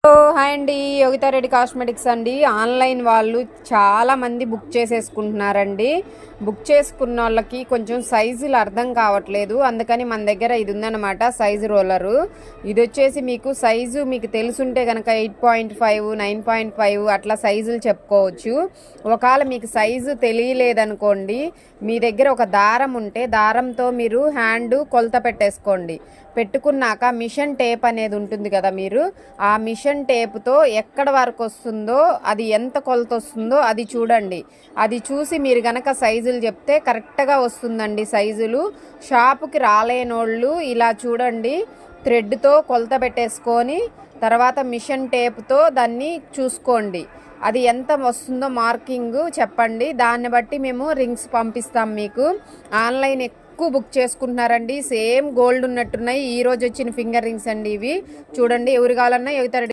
Hi అండి, యోగితారెడ్డి cosmetics అండి. Online వాళ్ళు చాలా మంది బుక్ చేసేసుకుంటున్నారండి. బుక్ చేసుకున్న వాళ్ళకి కొంచెం సైజులు అర్థం కావట్లేదు, అందుకని మన దగ్గర ఇది ఉందన్నమాట, సైజు రోలరు. ఇది వచ్చేసి మీకు సైజు మీకు తెలుసుంటే కనుక 8.5, 9.5 అట్లా సైజులు చెప్పుకోవచ్చు. ఒకవేళ మీకు సైజు తెలియలేదనుకోండి, మీ దగ్గర ఒక దారం ఉంటే దారంతో మీరు హ్యాండ్ కొలత పెట్టేసుకోండి. పెట్టుకున్నాక మిషన్ టేప్ అనేది ఉంటుంది కదా, మీరు ఆ మిషన్ టేప్తో ఎక్కడ వరకు వస్తుందో, అది ఎంత కొలత వస్తుందో అది చూడండి. అది చూసి మీరు గనక సైజులు చెప్తే కరెక్ట్గా వస్తుందండి సైజులు. షాపుకి రాలేనోళ్ళు ఇలా చూడండి, థ్రెడ్తో కొలత పెట్టేసుకొని తర్వాత మిషన్ టేప్తో దాన్ని చూసుకోండి. అది ఎంత వస్తుందో మార్కింగ్ చెప్పండి, దాన్ని బట్టి మేము రింగ్స్ పంపిస్తాం మీకు. ఆన్లైన్ ఎక్కువ బుక్ చేసుకుంటున్నారండి, సేమ్ గోల్డ్ ఉన్నట్టున్నాయి. ఈ రోజు వచ్చిన ఫింగర్ రింగ్స్ అండి ఇవి. చూడండి, ఎవరు కావాలన్నా యోగితారెడ్డి